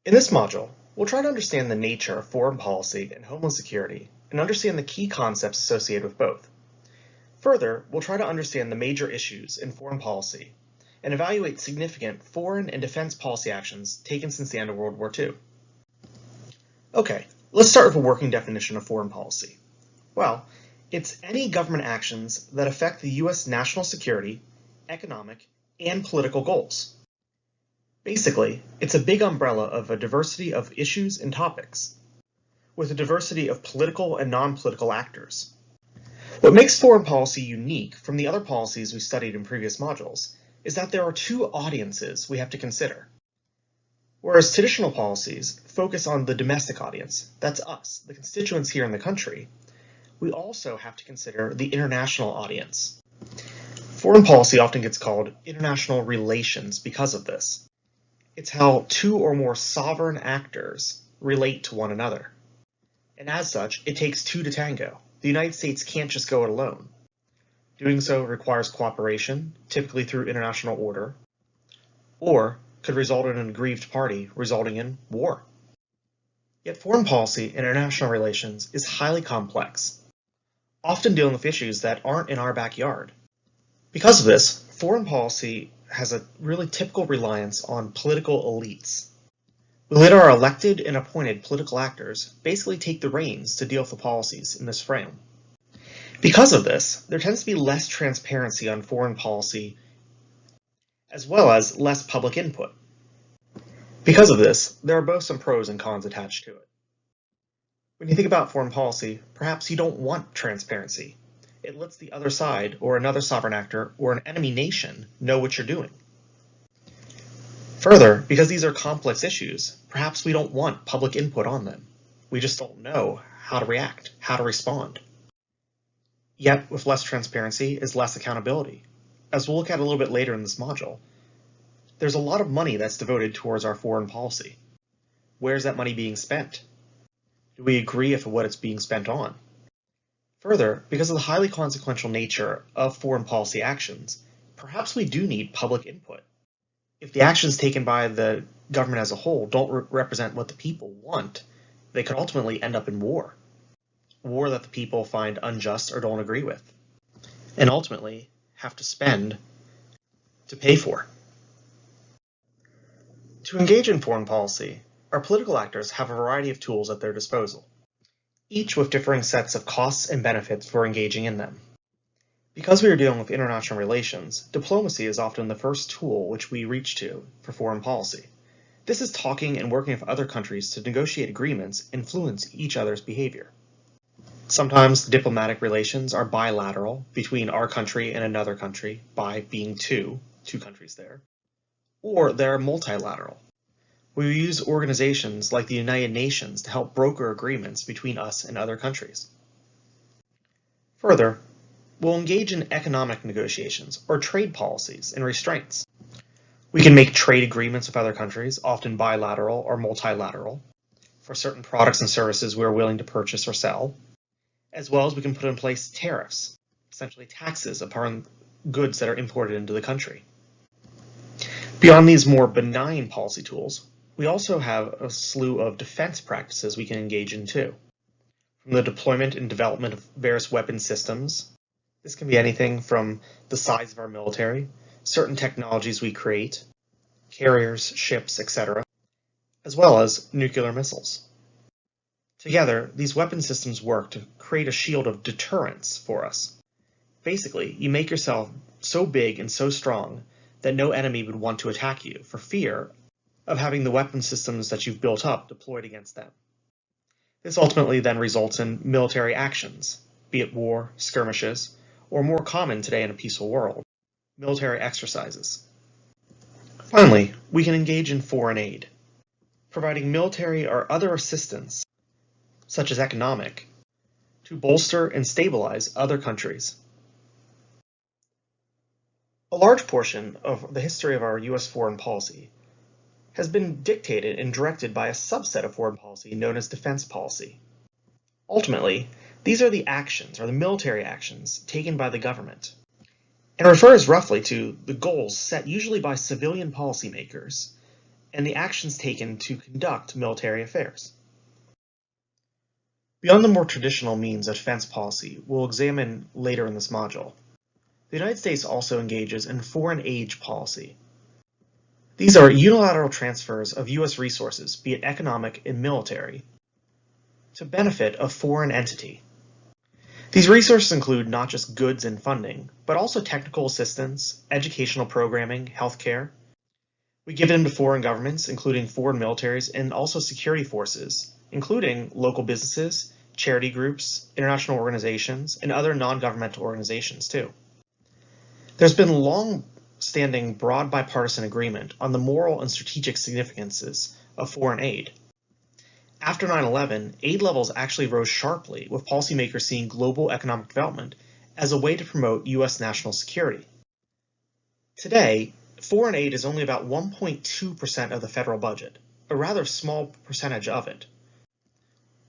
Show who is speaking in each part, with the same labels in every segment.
Speaker 1: In this module, we'll try to understand the nature of foreign policy and homeland security and understand the key concepts associated with both. Further, we'll try to understand the major issues in foreign policy and evaluate significant foreign and defense policy actions taken since the end of World War II. Okay, let's start with a working definition of foreign policy. Well, it's any government actions that affect the U.S. national security, economic, and political goals. Basically, it's a big umbrella of a diversity of issues and topics, with a diversity of political and non-political actors. What makes foreign policy unique from the other policies we studied in previous modules is that there are two audiences we have to consider. Whereas traditional policies focus on the domestic audience, that's us, the constituents here in the country, we also have to consider the international audience. Foreign policy often gets called international relations because of this. It's how two or more sovereign actors relate to one another. And as such, it takes two to tango. The United States can't just go it alone. Doing so requires cooperation, typically through international order, or could result in an aggrieved party, resulting in war. Yet foreign policy and international relations is highly complex, often dealing with issues that aren't in our backyard. Because of this, foreign policy has a really typical reliance on political elites. We let our elected and appointed political actors basically take the reins to deal with the policies in this frame. Because of this, there tends to be less transparency on foreign policy, as well as less public input. Because of this, there are both some pros and cons attached to it. When you think about foreign policy, perhaps you don't want transparency. It lets the other side, or another sovereign actor, or an enemy nation know what you're doing. Further, because these are complex issues, perhaps we don't want public input on them. We just don't know how to react, how to respond. Yet, with less transparency is less accountability. As we'll look at a little bit later in this module, there's a lot of money that's devoted towards our foreign policy. Where's that money being spent? Do we agree with what it's being spent on? Further, because of the highly consequential nature of foreign policy actions, perhaps we do need public input. If the actions taken by the government as a whole don't represent what the people want, they could ultimately end up in war. War that the people find unjust or don't agree with, and ultimately have to spend to pay for. To engage in foreign policy, our political actors have a variety of tools at their disposal, each with differing sets of costs and benefits for engaging in them. Because we are dealing with international relations, diplomacy is often the first tool which we reach to for foreign policy. This is talking and working with other countries to negotiate agreements influence each other's behavior. Sometimes diplomatic relations are bilateral between our country and another country by being two countries there, or they're multilateral. We use organizations like the United Nations to help broker agreements between us and other countries. Further, we'll engage in economic negotiations or trade policies and restraints. We can make trade agreements with other countries, often bilateral or multilateral, for certain products and services we're willing to purchase or sell, as well as we can put in place tariffs, essentially taxes upon goods that are imported into the country. Beyond these more benign policy tools, we also have a slew of defense practices we can engage in too. From the deployment and development of various weapon systems, this can be anything from the size of our military, certain technologies we create, carriers, ships, etc., as well as nuclear missiles. Together, these weapon systems work to create a shield of deterrence for us. Basically, you make yourself so big and so strong that no enemy would want to attack you for fear of having the weapon systems that you've built up deployed against them. This ultimately then results in military actions, be it war, skirmishes, or more common today in a peaceful world, military exercises. Finally, we can engage in foreign aid, providing military or other assistance, such as economic, to bolster and stabilize other countries. A large portion of the history of our U.S. foreign policy has been dictated and directed by a subset of foreign policy known as defense policy. Ultimately, these are the actions, or the military actions, taken by the government, and refers roughly to the goals set usually by civilian policymakers and the actions taken to conduct military affairs. Beyond the more traditional means of defense policy we'll examine later in this module, the United States also engages in foreign aid policy. These are unilateral transfers of U.S. resources, be it economic and military, to benefit a foreign entity. These resources include not just goods and funding, but also technical assistance, educational programming, healthcare. We give them to foreign governments, including foreign militaries, and also security forces, including local businesses, charity groups, international organizations, and other non-governmental organizations too. There's been long-standing broad bipartisan agreement on the moral and strategic significances of foreign aid. After 9/11, aid levels actually rose sharply, with policymakers seeing global economic development as a way to promote U.S. national security. Today, foreign aid is only about 1.2% of the federal budget, a rather small percentage of it,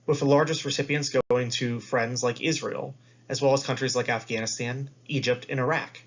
Speaker 1: with the largest recipients going to friends like Israel, as well as countries like Afghanistan, Egypt, and Iraq.